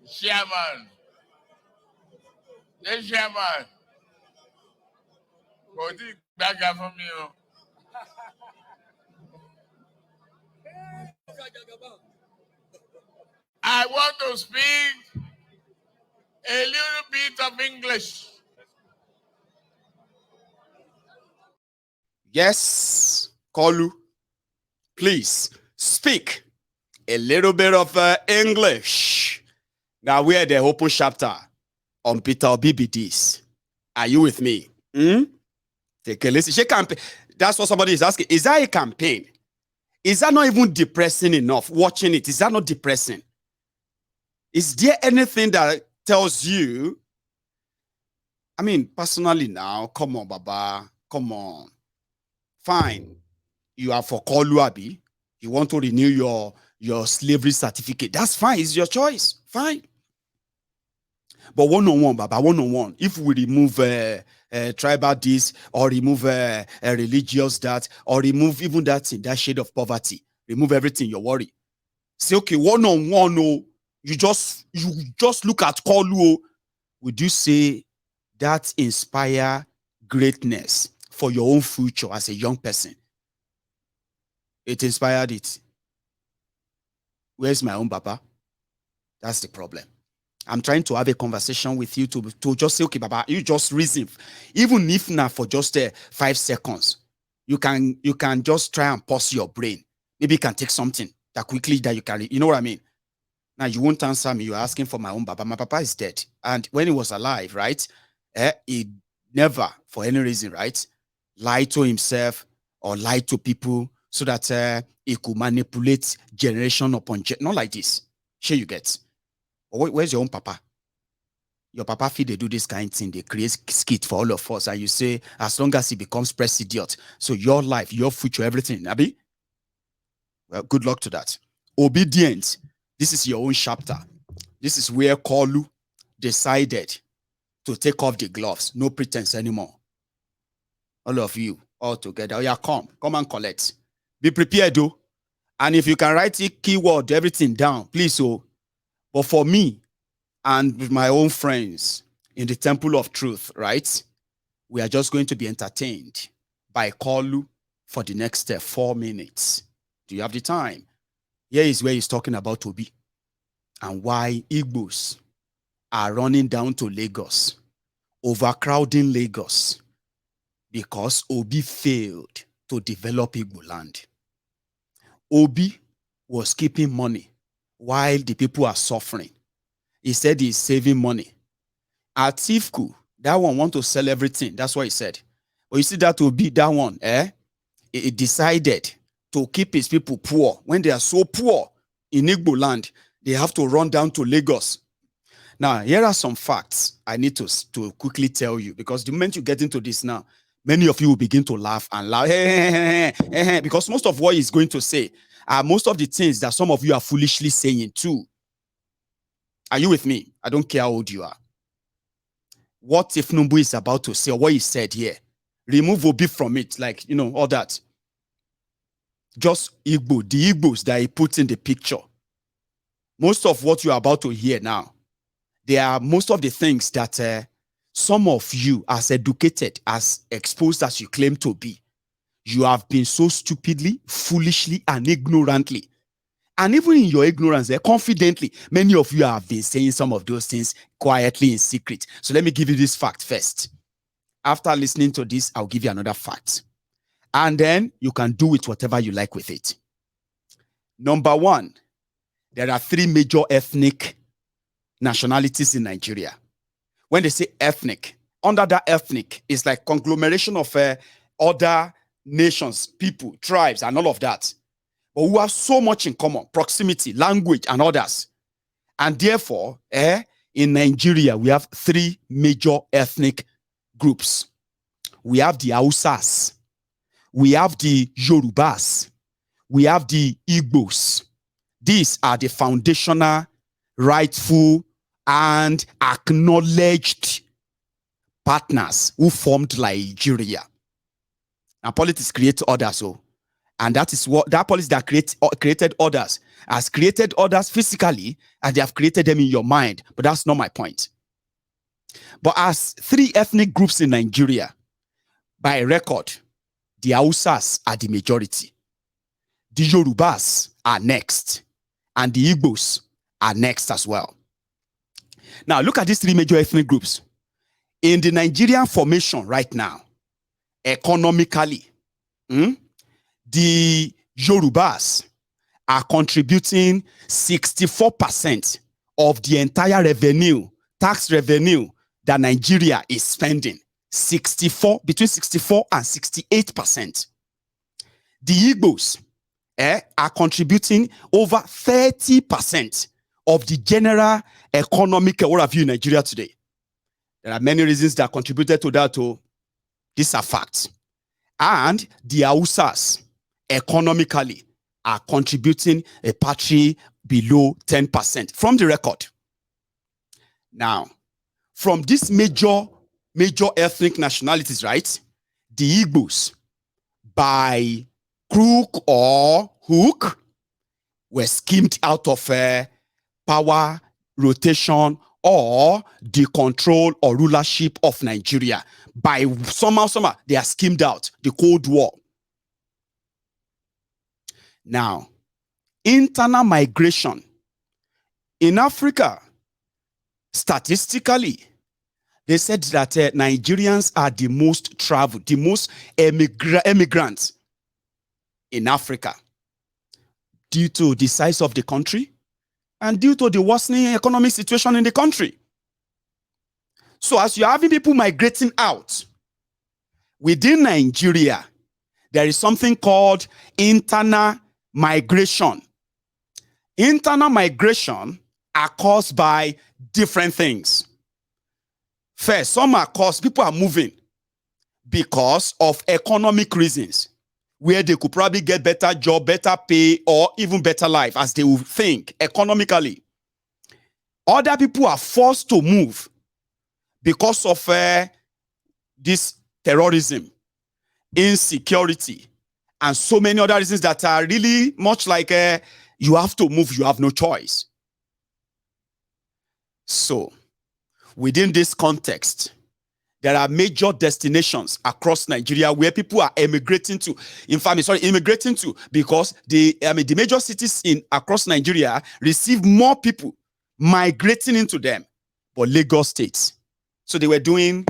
Chairman. The chairman. Back from you. I want to speak a little bit of English. Yes, Kolu, please speak a little bit of English. Now we're at the open chapter on Peter BBDs. Are you with me? Take a listen. That's what somebody is asking. Is that a campaign? Is that not even depressing enough? Watching it, is that not depressing? Is there anything that tells you? I mean, personally now, come on, Baba, come on. Fine, you are for Kolu Abi. You want to renew your slavery certificate. That's fine. It's your choice. Fine. But one-on-one, Baba, one-on-one. If we remove tribal this, or remove religious that, or remove even that in that shade of poverty, remove everything, you're worried. Say, okay, one-on-one, oh, you just look at Kolu. Would you say that inspire greatness for your own future as a young person? It inspired it. Where's my own Baba? That's the problem. I'm trying to have a conversation with you to just say, okay, Baba, you just reason. Even if not for just 5 seconds, you can just try and pause your brain. Maybe you can take something that quickly that you can, you know what I mean? Now you won't answer me. You're asking for my own Baba. My Papa is dead. And when he was alive, right? He never, for any reason, right, lied to himself or lied to people so that he could manipulate generation upon generation. Not like this. Sure you get. Where's your own Papa? Your Papa feel they do this kind of thing. They create skit for all of us. And you say, as long as he becomes president, so your life, your future, everything, Abi? Well, good luck to that. Obedience. This is your own chapter. This is where Kolu decided to take off the gloves. No pretense anymore. All of you, all together. Oh yeah, come and collect. Be prepared, though. And if you can write a keyword, everything down, please. But for me and with my own friends in the Temple of Truth, right? We are just going to be entertained by Kolu for the next 4 minutes. Do you have the time? Here is where he's talking about Obi and why Igbos are running down to Lagos, overcrowding Lagos, because Obi failed to develop Igbo land. Obi was keeping money while the people are suffering. He said he's saving money. Atiku, that one want to sell everything. That's what he said. But you see that Obi, that one, he decided to keep his people poor. When they are so poor in Igbo land, they have to run down to Lagos. Now, here are some facts I need to quickly tell you, because the moment you get into this now, many of you will begin to laugh and laugh, because most of what he's going to say are most of the things that some of you are foolishly saying too. Are you with me? I don't care how old you are. What if Tinubu is about to say, or what he said here? Remove Obi from it, like, all that. Just Igbo, the Igbos that he puts in the picture. Most of what you are about to hear now, they are most of the things that some of you, as educated, as exposed as you claim to be, you have been so stupidly, foolishly, and ignorantly. And even in your ignorance, confidently, many of you have been saying some of those things quietly in secret. So let me give you this fact first. After listening to this, I'll give you another fact. And then you can do with whatever you like with it. Number one, there are 3 major ethnic nationalities in Nigeria. When they say ethnic, under that ethnic is like conglomeration of other nations, people, tribes, and all of that. But we have so much in common: proximity, language, and others. And therefore, in Nigeria, we have 3 major ethnic groups. We have the Hausas, we have the Yorubas, we have the Igbos. These are the foundational, rightful, and acknowledged partners who formed Nigeria. Now, politics create others. So And that is what that policy that created others has created others physically, and they have created them in your mind. But that's not my point. But as 3 ethnic groups in Nigeria, by record, the Hausas are the majority. The Yorubas are next. And the Igbos are next as well. Now, look at these 3 major ethnic groups. In the Nigerian formation right now, economically, the Yorubas are contributing 64% of the entire revenue, tax revenue that Nigeria is spending. Between 64 and 68%. The Igbos are contributing over 30% of the general economic overview in Nigeria today. There are many reasons that contributed to that. These are facts. And the Hausas, economically, are contributing a patchy below 10% from the record. Now, from these major ethnic nationalities, right? The Igbos, by crook or hook, were skimmed out of power rotation or the control or rulership of Nigeria. By somehow, they are skimmed out. The Cold War. Now, internal migration in Africa, statistically, they said that Nigerians are the most traveled, the most emigrants in Africa due to the size of the country and due to the worsening economic situation in the country. So as you're having people migrating out, within Nigeria, there is something called internal migration. Internal migration are caused by different things. First, some are caused, people are moving because of economic reasons, where they could probably get better job, better pay, or even better life as they would think economically. Other people are forced to move because of this terrorism, insecurity, and so many other reasons that are really much like you have to move, you have no choice. So, within this context, there are major destinations across Nigeria where people are immigrating to. Immigrating to because the major cities across Nigeria receive more people migrating into them, but Lagos State. So they were doing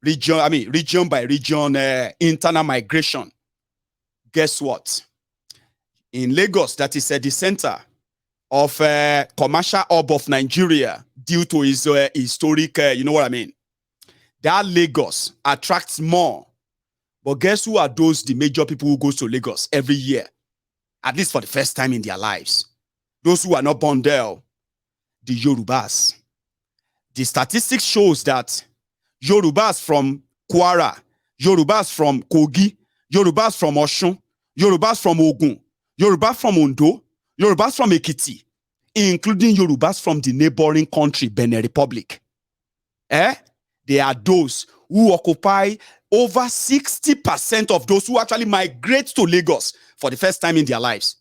region by region internal migration. Guess what? In Lagos, that is the center of commercial hub of Nigeria due to its historic, you know what I mean? That Lagos attracts more. But guess who are the major people who goes to Lagos every year? At least for the first time in their lives. Those who are not born there, the Yorubas. The statistics shows that Yorubas from Kwara, Yorubas from Kogi, Yorubas from Osun, Yorubas from Ogun, Yorubas from Ondo, Yorubas from Ekiti, including Yorubas from the neighboring country, Benin Republic. They are those who occupy over 60% of those who actually migrate to Lagos for the first time in their lives.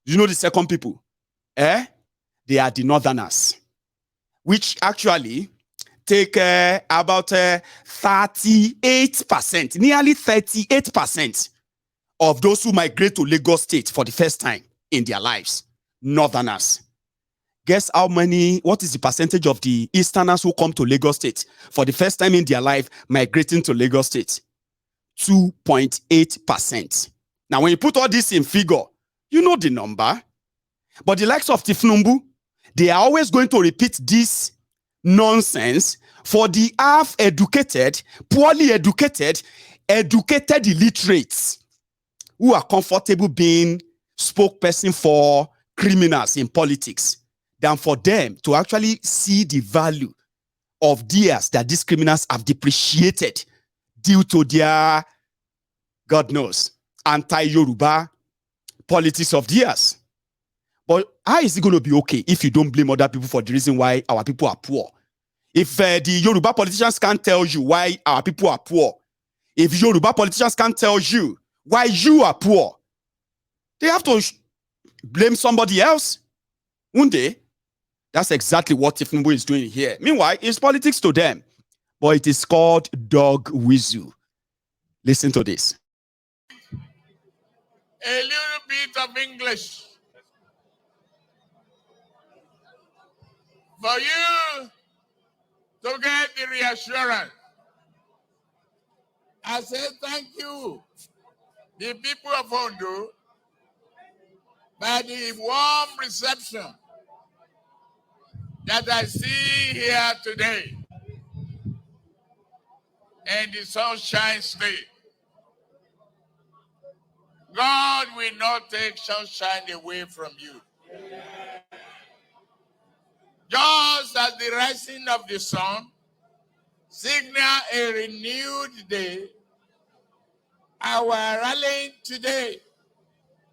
You know the second people? They are the northerners, which actually take about 38%, nearly 38% of those who migrate to Lagos State for the first time in their lives. Northerners. Guess what is the percentage of the Easterners who come to Lagos State for the first time in their life migrating to Lagos State? 2.8%. Now, when you put all this in figure, you know the number. But the likes of Tinubu, they are always going to repeat this nonsense for the half-educated, poorly educated, educated illiterates who are comfortable being spokesperson for criminals in politics than for them to actually see the value of theirs that these criminals have depreciated due to their, God knows, anti-Yoruba politics of theirs. But how is it going to be okay if you don't blame other people for the reason why our people are poor? If the Yoruba politicians can't tell you why our people are poor, if Yoruba politicians can't tell you why you are poor, They have to blame somebody else, won't they? That's exactly what Tinubu is doing here. Meanwhile, it's politics to them, but it is called dog whistle. Listen to this. A little bit of English for you to get the reassurance. I say thank you, the people of Ondo, by the warm reception that I see here today in the Sunshine State. God will not take sunshine away from you. Just as the rising of the sun signal a renewed day, our rallying today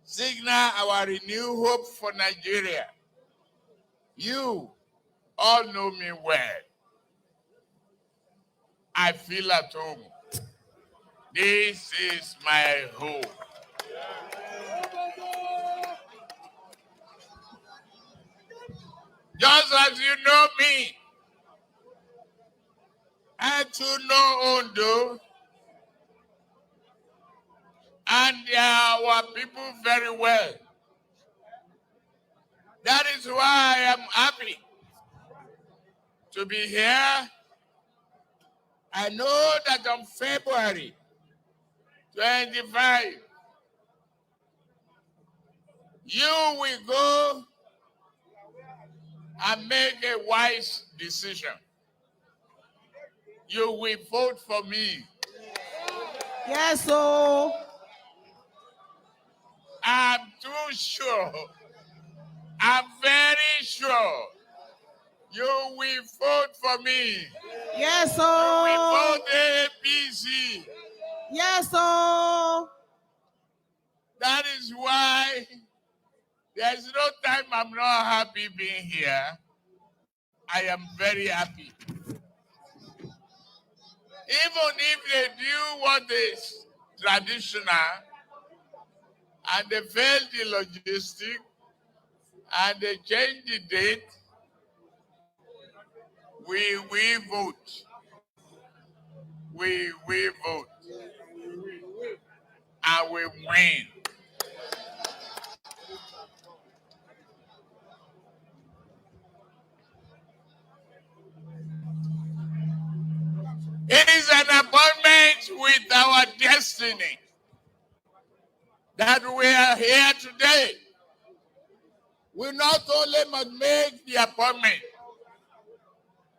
signal our renewed hope for Nigeria. You all know me well. I feel at home. This is my home. Just as you know me, I too know Ondo and our people very well. That is why I am happy to be here. I know that on February 25, you will go and make a wise decision. You will vote for me. Yes, so I'm too sure. I'm very sure you will vote for me. yes, so You will vote APC. yes, so That is why there's no time I'm not happy being here. I am very happy. Even if they do what is traditional and they fail the logistic and they change the date, we will vote. We will vote. And we win. It is an appointment with our destiny that we are here today. We not only must make the appointment,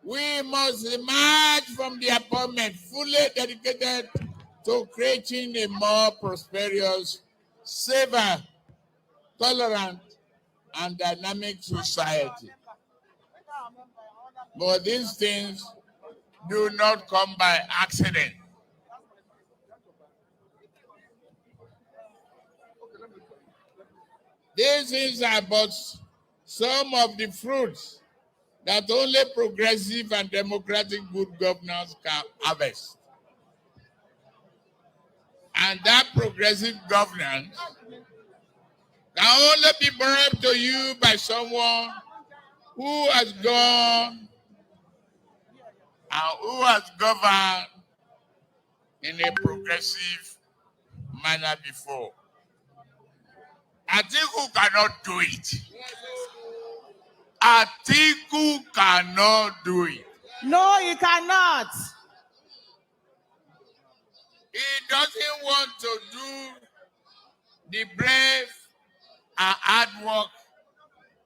we must emerge from the appointment fully dedicated to creating a more prosperous, safer, tolerant, and dynamic society. But these things do not come by accident. These things are but some of the fruits that only progressive and democratic good governance can harvest. And that progressive governance can only be brought to you by someone who has gone and who has governed in a progressive manner before. Atiku cannot do it. Atiku cannot do it. no, you cannot. He doesn't want to do the brave and hard work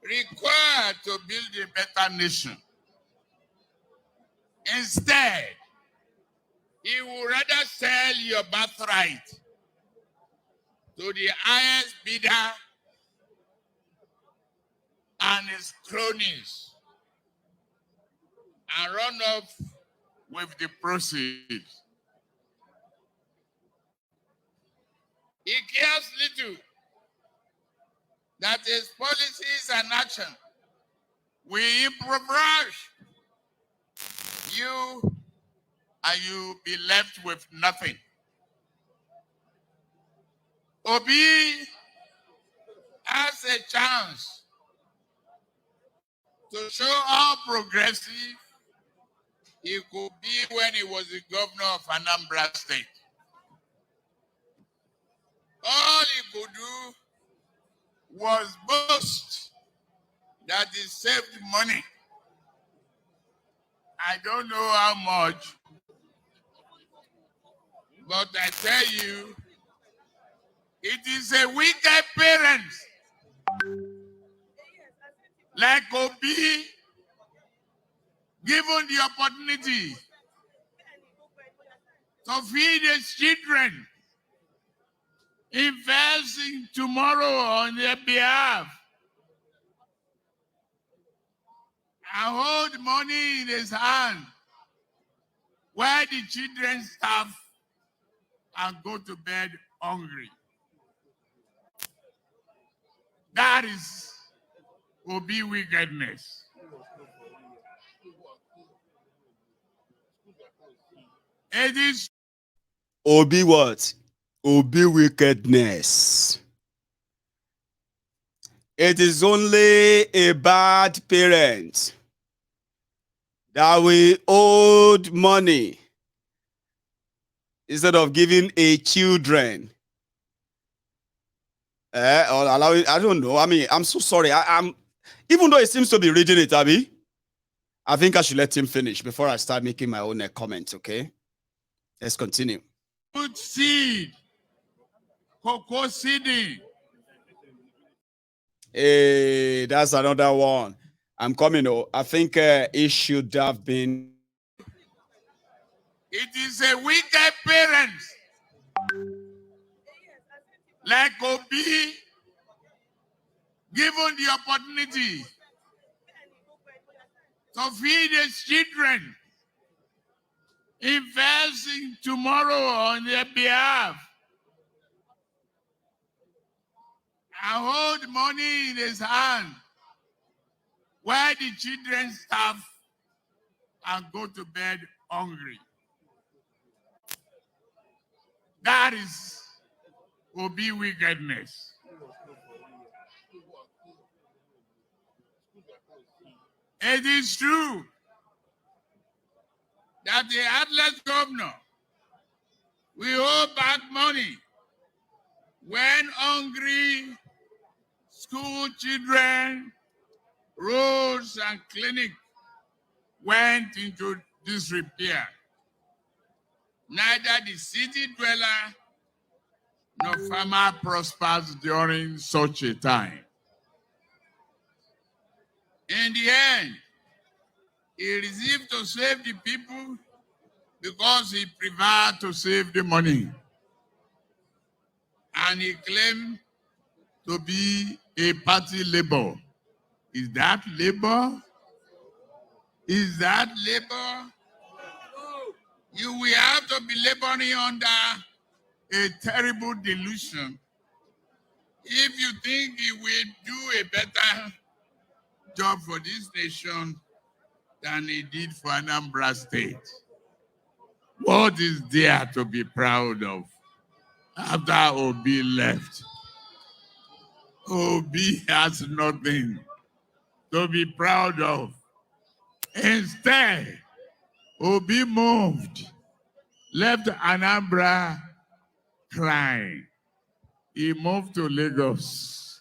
required to build a better nation. Instead, he would rather sell your birthright to the highest bidder and his cronies and run off with the proceeds. He cares little that his policies and action will impoverish you and you be left with nothing. Obi has a chance to show how progressive he could be when he was the governor of Anambra State. All he could do was boast that he saved money. I don't know how much, but I tell you, it is a wicked parent like Obi given the opportunity to feed his children, investing tomorrow on their behalf, and hold money in his hand while the children starve and go to bed hungry. That is Obi wickedness. It is Obi what? Obi wickedness. It is only a bad parent that will hold money instead of giving a children. Or allowing, I don't know. I mean, I'm so sorry. I'm even though he seems to be reading it, Abby, I think I should let him finish before I start making my own comments, okay? Let's continue. good seed, cocoa seeding. Hey, that's another one. I'm coming. Oh, I think it should have been. It is a wicked parent like Obi given the opportunity to feed his children, investing tomorrow on their behalf, and hold money in his hand while the children starve and go to bed hungry. That is Obi wickedness. It is true that the heartless governor will hold back money when hungry school children, roads, and clinics went into disrepair. Neither the city dweller nor farmer prospers during such a time. In the end, he received to save the people because he preferred to save the money. And he claimed to be a party labor. Is that labor? Is that labor? You will have to be laboring under a terrible delusion if you think he will do a better job for this nation than he did for Anambra State. What is there to be proud of after Obi left? Obi has nothing to be proud of. Instead, Obi moved, left Anambra crying. He moved to Lagos.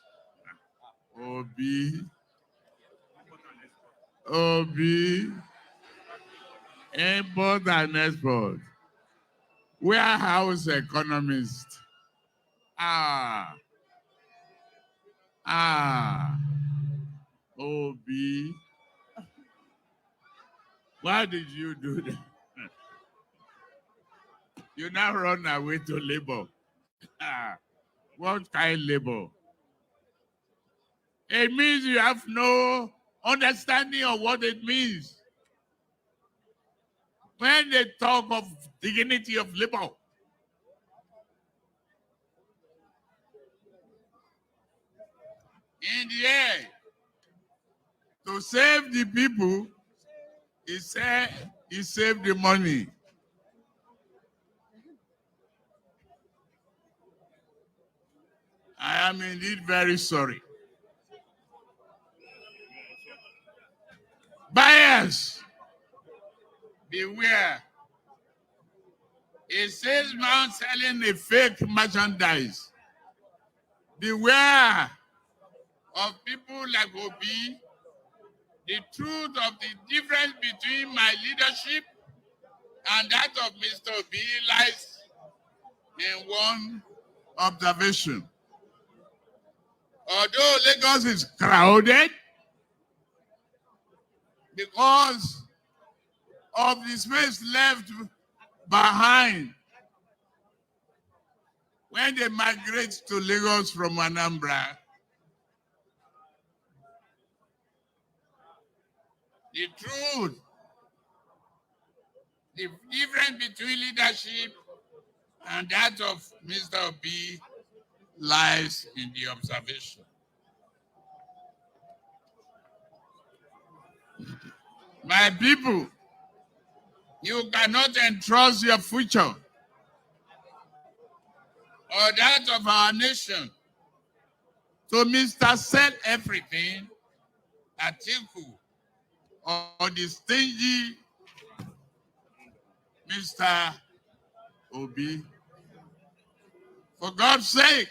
Obi, import and export, warehouse economist. Obi, why did you do that? You now run away to labor. What kind of labor? It means you have no understanding of what it means. When they talk of dignity of labor, in the end, to save the people, he said he saved the money. I am indeed very sorry. Buyers, beware. A salesman selling a fake merchandise. Beware of people like Obi. The truth of the difference between my leadership and that of Mr. Obi lies in one observation. Although Lagos is crowded because of the space left behind when they migrate to Lagos from Anambra, the truth, the difference between leadership and that of Mr. Obi lies in the observation. My people, you cannot entrust your future or that of our nation to Mr. Sell Everything, Atiku, or the stingy Mr. Obi. For God's sake,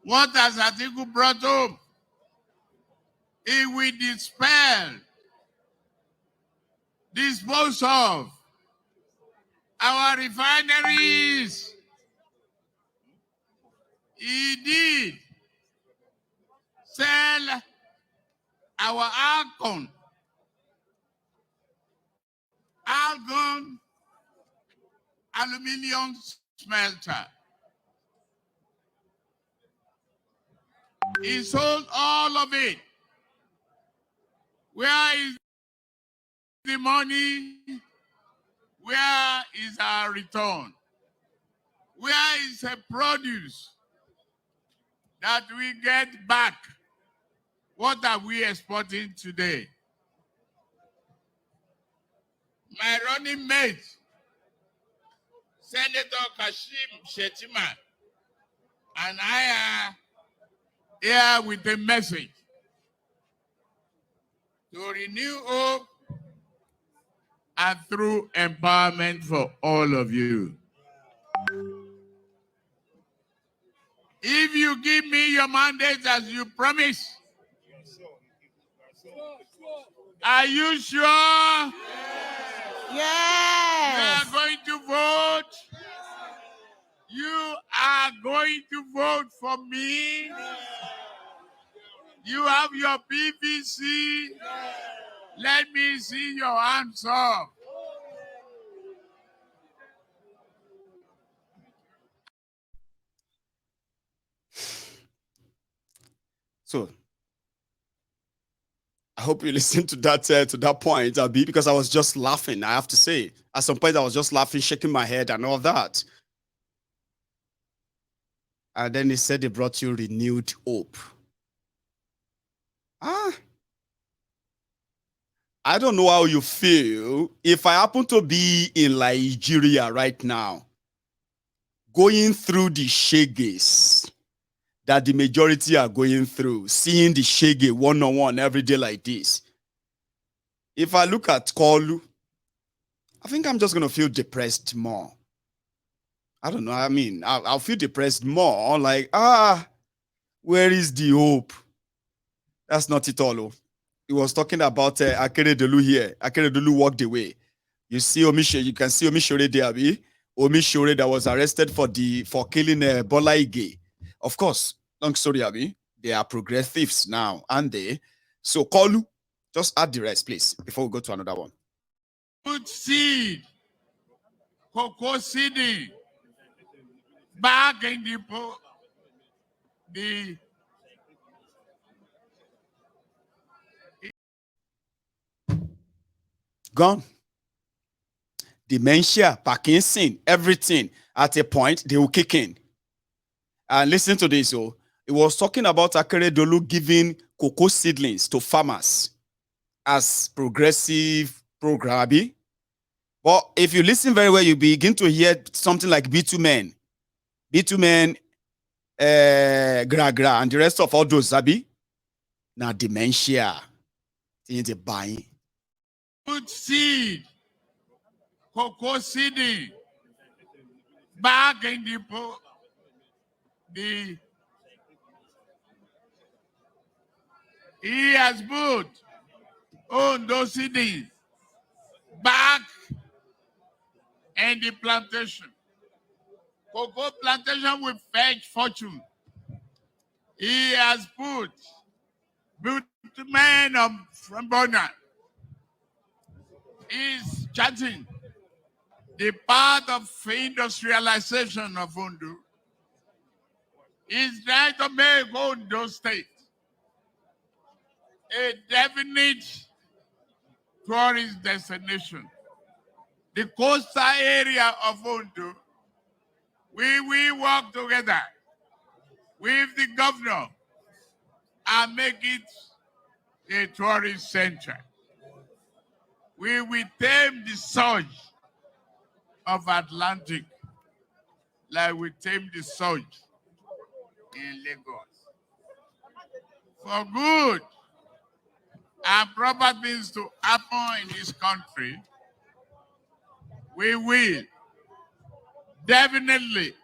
what has Atiku brought home? He will dispel, dispose of our refineries. He did sell our argon aluminium smelter. He sold all of it. Where is the money? Where is our return? Where is the produce that we get back? What are we exporting today? My running mate, Senator Kashim Shettima, and I are here with a message to renew hope and through empowerment for all of you. If you give me your mandate as you promised, are you sure? Yes. You are going to vote? You are going to vote for me? You have your PVC? Let me see your hands up. So I hope you listened to that point, Abi, because I was just laughing. I have to say, at some point I was just laughing, shaking my head, and all that. And then he said he brought you renewed hope. I don't know how you feel. If I happen to be in Nigeria right now, going through the shages that the majority are going through, seeing the shege one-on-one every day like this, if I look at Kolu, I think I'm just going to feel depressed more. I don't know. I mean, I'll feel depressed more. Like, where is the hope? That's not it all. He was talking about Akeredolu here. Akeredolu walked away. You see Omisho, you can see Omishore there, Abi. Omishore that was arrested for killing Bola Ige. Of course, long story, Abi. They are progressives now, aren't they? So, Kolu, just add the rest, please, before we go to another one. Put seed, cocoa seeding, back in the gone. Dementia, Parkinson, everything. At a point, they will kick in. And listen to this. So, it was talking about Akeredolu giving cocoa seedlings to farmers as progressive program. But if you listen very well, you begin to hear something like bitumen. bitumen, gra, and the rest of all those, Zabi. Now dementia. In the buying. Good seed, cocoa seeding, back in he has put on those seedings back in the plantation. Cocoa plantation will fetch fortune. He has put men from Bona. He's charting the path of industrialization of Ondo. He's trying to make Ondo State a definite tourist destination. The coastal area of Ondo, we work together with the governor and make it a tourist center. We will tame the surge of Atlantic like we tame the surge in Lagos. For good and proper things to happen in this country, we will definitely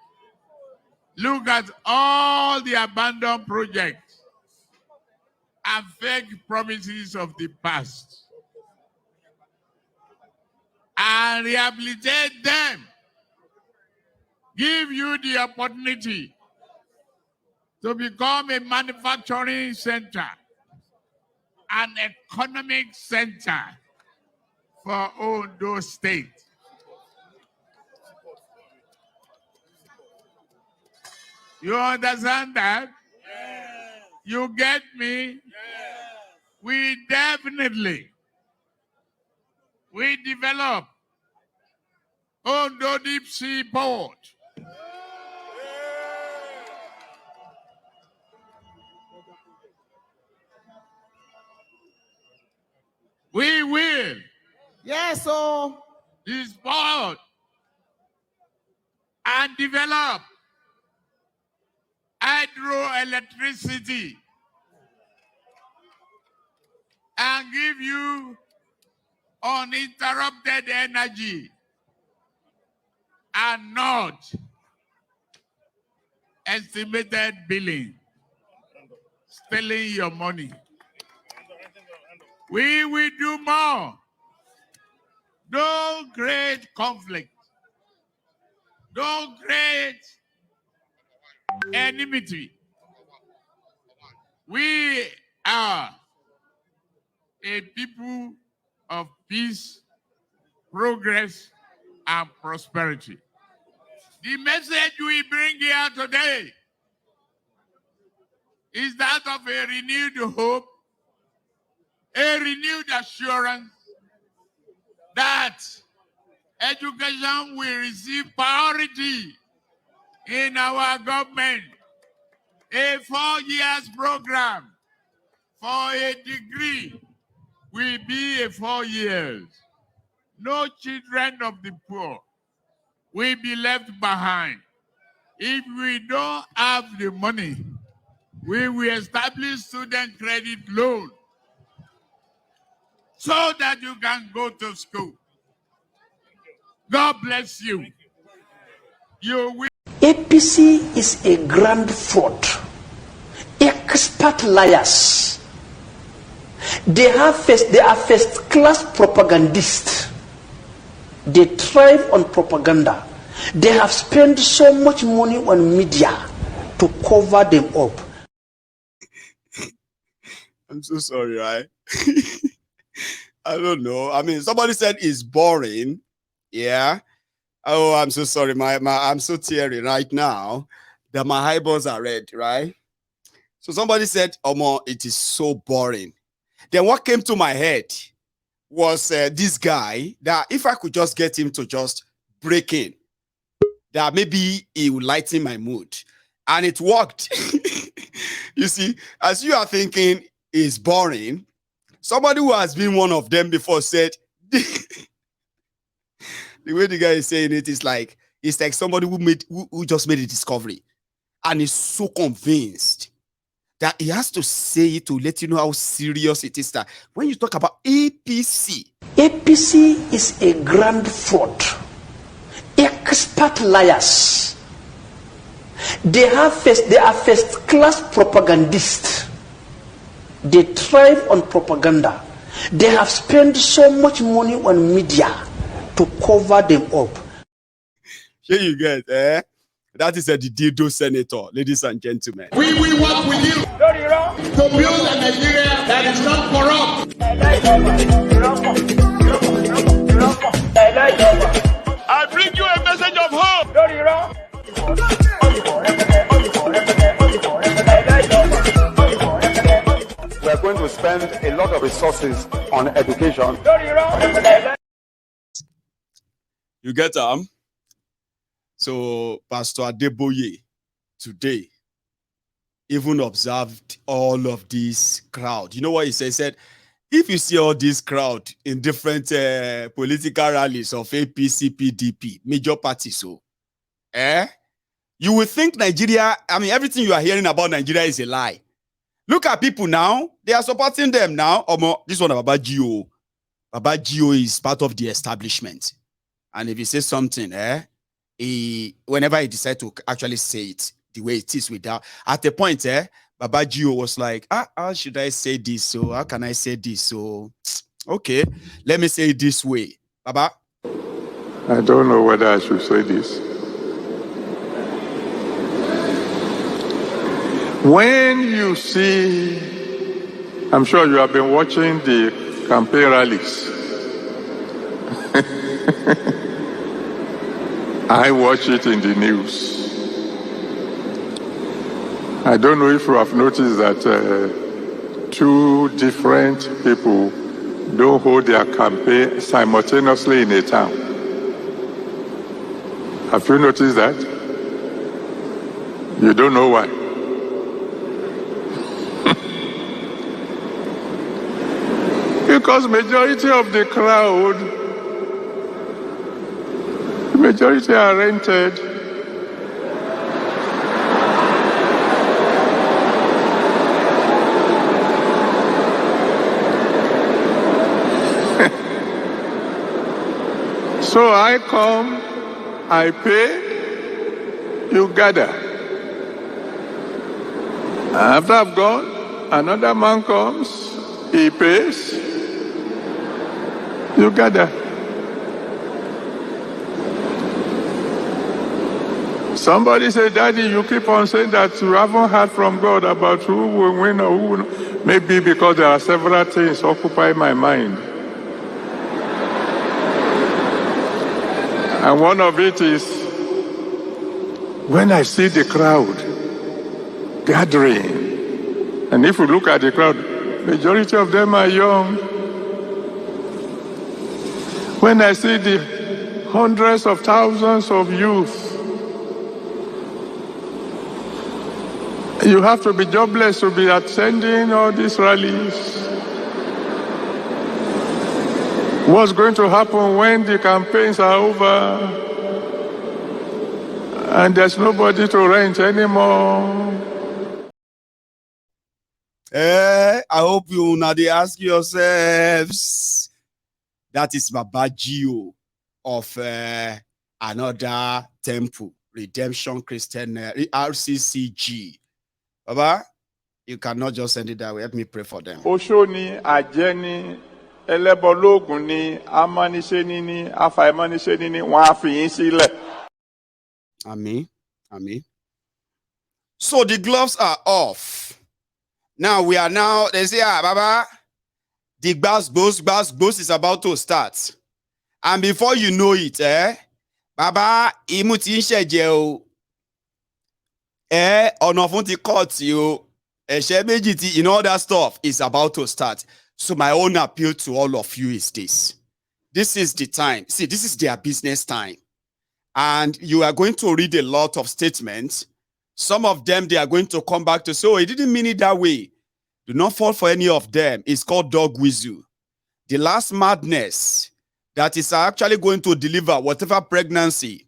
look at all the abandoned projects and fake promises of the past and rehabilitate them. Give you the opportunity to become a manufacturing center, an economic center for Ondo State. You understand that? Yes. You get me? Yes. We develop Ondo Deep Sea Port. We will. Yes, oh. Export and develop hydroelectricity and give you uninterrupted energy and not estimated billing, stealing your money. We will do more. Don't create conflict. Don't create enmity. We are a people of peace, progress, and prosperity. The message we bring here today is that of a renewed hope, a renewed assurance that education will receive priority in our government. A 4 years program for a degree will be a 4 years. No children of the poor will be left behind. If we don't have the money, we will establish student credit loan so that you can go to school. God bless you. You will. APC is a grand fraud. Expert liars. They are first-class propagandists. They thrive on propaganda. They have spent so much money on media to cover them up. I'm so sorry, right? I don't know. I mean, somebody said it's boring. Yeah. Oh, I'm so sorry. I'm so teary right now that my eyeballs are red, right? So somebody said, Omo, it is so boring. Then what came to my head was this guy, that if I could just get him to just break in, that maybe he would lighten my mood. And it worked. You see, as you are thinking it's boring, somebody who has been one of them before said, the way the guy is saying it is like, It's like somebody who just made a discovery and is so convinced that he has to say it to let you know how serious it is. That when you talk about APC is a grand fraud, expert liars. They are first-class propagandists. They thrive on propaganda. They have spent so much money on media to cover them up. Here you get, that is the Dido senator, ladies and gentlemen. We will work with you to build a Nigeria that is not corrupt. I bring you a message of hope. We are going to spend a lot of resources on education. You get So Pastor Adeboye today even observed all of this crowd. You know what he said? He said, if you see all this crowd in different political rallies of APC, PDP, major parties, you will think Nigeria, everything you are hearing about Nigeria is a lie. Look at people now. They are supporting them now. This one of Baba Gio. Baba Gio is part of the establishment. And if he says something, whenever he decides to actually say it the way it is without, at the point, Baba Gio was like, how should I say this? So how can I say this? So, okay, let me say it this way. Baba? I don't know whether I should say this. When you see, I'm sure you have been watching the campaign rallies. I watch it in the news. I don't know if you have noticed that two different people don't hold their campaign simultaneously in a town. Have you noticed that? You don't know why. Because majority of the crowd, the majority are rented. So I come, I pay, you gather. After I've gone, another man comes, he pays, you gather. Somebody said, Daddy, you keep on saying that you haven't heard from God about who will win or who will. Maybe because there are several things occupying my mind. And one of it is when I see the crowd gathering, and if you look at the crowd, majority of them are young. When I see the hundreds of thousands of youth, you have to be jobless to be attending all these rallies. What's going to happen when the campaigns are over and there's nobody to rent anymore? I hope you now they ask yourselves. That is Baba Gio of another temple, Redemption Christian, RCCG. Baba, you cannot just send it that way. Let me pray for them. Oshoni, Ajeni, Elebologun ni, Amaniseni ni, Afaimaniseni ni, wọ́n á fi yín sílẹ̀. Amen. Amen. So the gloves are off. Now we are they say, Baba, the gbas is about to start. And before you know it, Baba, imuti nseje o. Ọ̀nà fún ti court o. Ẹ̀ṣẹ̀ méjì ti, all that stuff is about to start. So my own appeal to all of you is this. This is the time. See, this is their business time. And you are going to read a lot of statements. Some of them, they are going to come back to say, oh, he didn't mean it that way. Do not fall for any of them. It's called dog whistle. The last madness that is actually going to deliver whatever pregnancy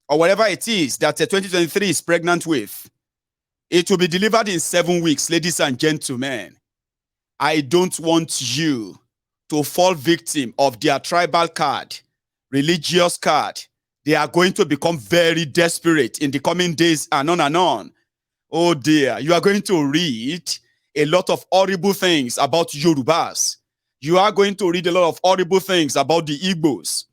or whatever it is that 2023 is pregnant with, it will be delivered in 7 weeks, ladies and gentlemen. I don't want you to fall victim of their tribal card, religious card. They are going to become very desperate in the coming days and on and on. Oh dear, you are going to read a lot of horrible things about Yorubas. You are going to read a lot of horrible things about the Igbos.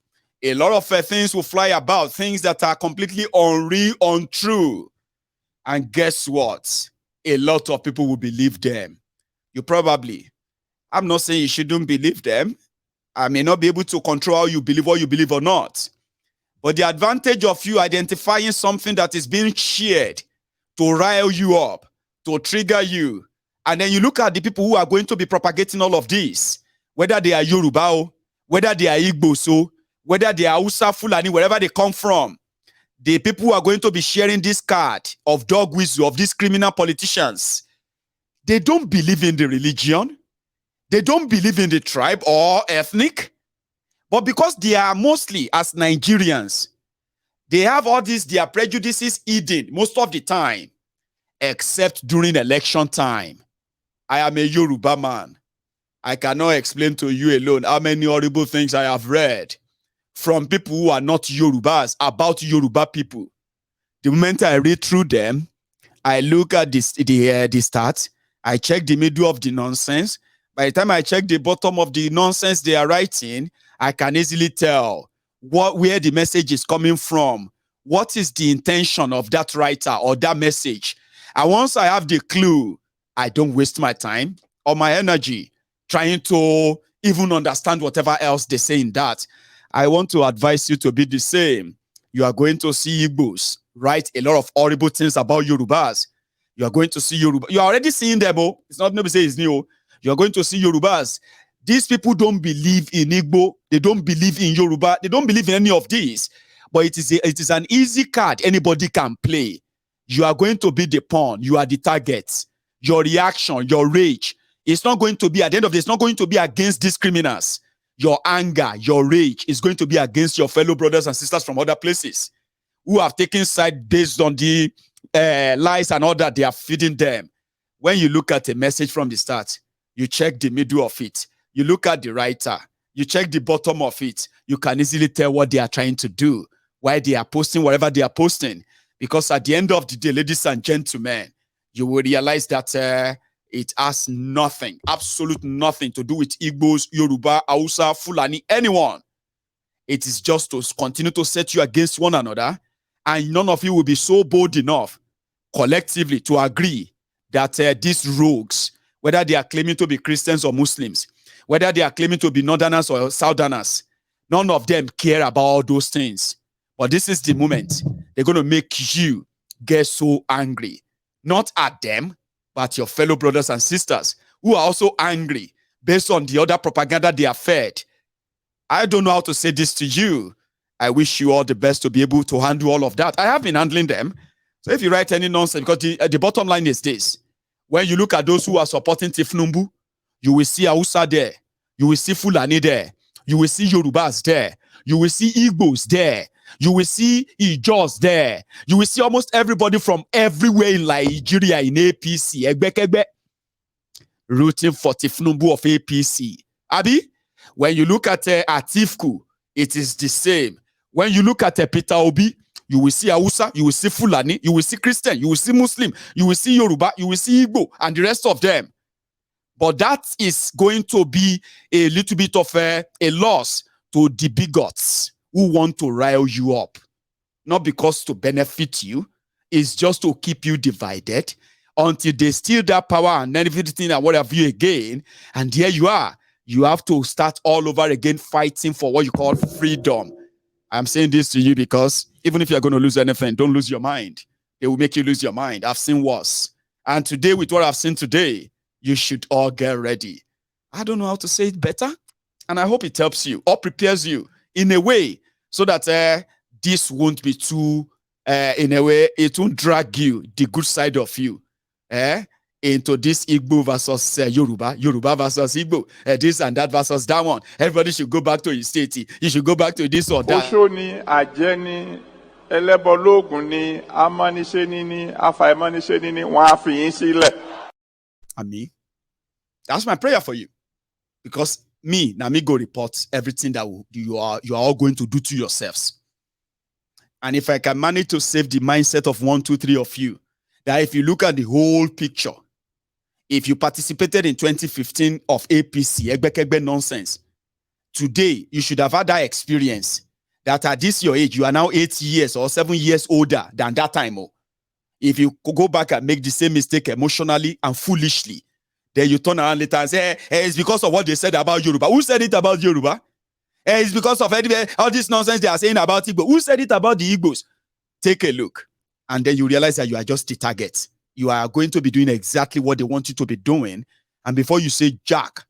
A lot of things will fly about, things that are completely unreal, untrue. And guess what? A lot of people will believe them. You probably, I'm not saying you shouldn't believe them. I may not be able to control how you believe what you believe or not. But the advantage of you identifying something that is being shared to rile you up, to trigger you, and then you look at the people who are going to be propagating all of this, whether they are Yoruba, whether they are Igbo, whether they are Hausa, Fulani, wherever they come from, the people who are going to be sharing this card of dog whistle, of these criminal politicians, they don't believe in the religion. They don't believe in the tribe or ethnic. But because they are mostly as Nigerians, they have all these, their prejudices hidden most of the time, except during election time. I am a Yoruba man. I cannot explain to you alone how many horrible things I have read from people who are not Yorubas about Yoruba people. The moment I read through them, I look at the stats, I check the middle of the nonsense. By the time I check the bottom of the nonsense they are writing, I can easily tell where the message is coming from. What is the intention of that writer or that message? And once I have the clue, I don't waste my time or my energy trying to even understand whatever else they say in that. I want to advise you to be the same. You are going to see Igbos write a lot of horrible things about Yorubas. You are going to see Yoruba. You are already seeing them. Oh. It's not nobody say it's new. You are going to see Yorubas. These people don't believe in Igbo. They don't believe in Yoruba. They don't believe in any of these. But it is an easy card anybody can play. You are going to be the pawn. You are the target. Your reaction, your rage, it's not going to be, at the end of the day, it's not going to be against these criminals. Your anger, your rage is going to be against your fellow brothers and sisters from other places who have taken side based on the lies and all that they are feeding them. When you look at a message from the start, you check the middle of it. You look at the writer. You check the bottom of it. You can easily tell what they are trying to do, why they are posting whatever they are posting. Because at the end of the day, ladies and gentlemen, you will realize that it has nothing, absolute nothing to do with Igbos, Yoruba, Hausa, Fulani, anyone. It is just to continue to set you against one another, and none of you will be so bold enough collectively to agree that these rogues, whether they are claiming to be Christians or Muslims, whether they are claiming to be Northerners or Southerners, none of them care about all those things. But this is the moment they're going to make you get so angry, not at them, but your fellow brothers and sisters who are also angry based on the other propaganda they are fed. I don't know how to say this to you. I wish you all the best to be able to handle all of that. I have been handling them. So if you write any nonsense, because the bottom line is this. When you look at those who are supporting Tinubu, you will see Hausa there. You will see Fulani there. You will see Yorubas there. You will see Igbos there. You will see Ijos there. You will see almost everybody from everywhere in Nigeria in APC. Rooting for Tinubu of APC. Abi, when you look at Atiku, it is the same. When you look at Peter Obi, you will see Hausa, you will see Fulani, you will see Christian, you will see Muslim, you will see Yoruba, you will see Igbo, and the rest of them. But that is going to be a little bit of a loss to the bigots who want to rile you up. Not because to benefit you, it's just to keep you divided until they steal that power and everything and whatever you again. And here you are. You have to start all over again fighting for what you call freedom. I'm saying this to you because even if you're going to lose anything, don't lose your mind. It will make you lose your mind. I've seen worse. And today, with what I've seen today, you should all get ready. I don't know how to say it better. And I hope it helps you or prepares you in a way so that this won't be too, in a way, it won't drag you, the good side of you, into this Igbo versus Yoruba, Yoruba versus Igbo, this and that versus that one. Everybody should go back to his state. You should go back to this or that. Oshoni, Ajeni, ẹlẹ́bọ ni amániṣe níní afàìmọ́niṣe níní wọ́n á fi yín sílẹ̀. Ami, that's my prayer for you, because me go report everything that you are all going to do to yourselves. And if I can manage to save the mindset of 1, 2, 3 of you, that if you look at the whole picture, if you participated in 2015 of APC, Egbekegbe nonsense, today you should have had that experience that at this your age, you are now 8 years or 7 years older than that time. If you go back and make the same mistake emotionally and foolishly, then you turn around later and say, hey, it's because of what they said about Yoruba. Who said it about Yoruba? Hey, it's because of all this nonsense they are saying about Igbo. Who said it about the Igbos? Take a look. And then you realize that you are just the target. You are going to be doing exactly what they want you to be doing. And before you say Jack,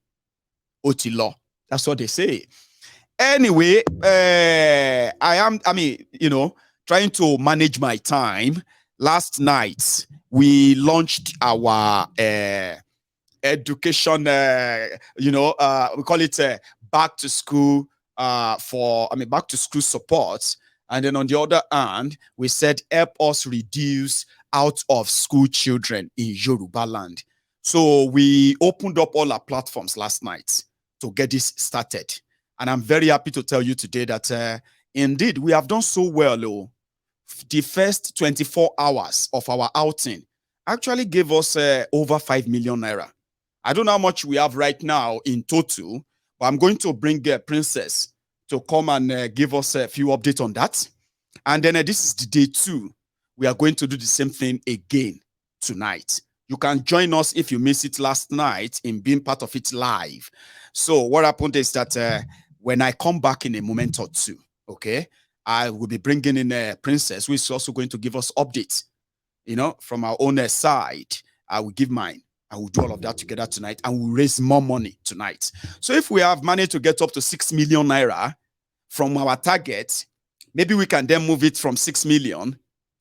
Otilo. That's what they say. Anyway, trying to manage my time. Last night, we launched our education, we call it back to school back to school support. And then on the other hand, we said, help us reduce out of school children in Yoruba land. So we opened up all our platforms last night to get this started. And I'm very happy to tell you today that indeed we have done so well. The first 24 hours of our outing actually gave us over 5 million naira. I don't know how much we have right now in total, but I'm going to bring Princess to come and give us a few updates on that. And then this is the day 2. We are going to do the same thing again tonight. You can join us if you missed it last night in being part of it live. So what happened is that when I come back in a moment or two, okay, I will be bringing in a Princess, who is also going to give us updates, from our own side. I will give mine. I will do all of that together tonight, and we'll raise more money tonight. So if we have managed to get up to 6 million naira from our target, maybe we can then move it from 6 million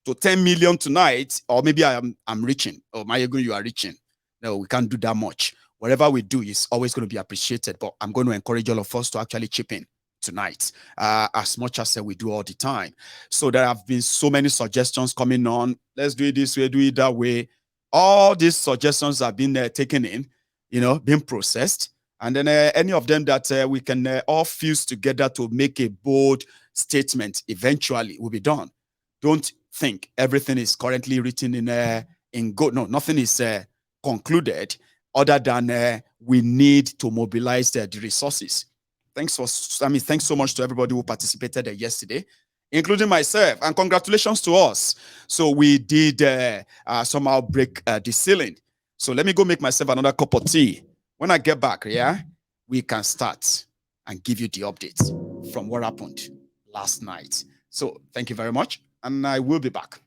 to 10 million tonight, or maybe I'm reaching, or Mayego, you are reaching. No, we can't do that much. Whatever we do is always going to be appreciated, but I'm going to encourage all of us to actually chip in tonight, as much as we do all the time. So there have been so many suggestions coming on. Let's do it this way, do it that way. All these suggestions have been taken in, being processed. And then any of them that we can all fuse together to make a bold statement eventually will be done. Don't think everything is currently written in gold. No, nothing is concluded other than we need to mobilize the resources. Thanks so much to everybody who participated yesterday, including myself, and congratulations to us. So we did somehow break the ceiling. So let me go make myself another cup of tea. When I get back, we can start and give you the updates from what happened last night. So thank you very much, and I will be back.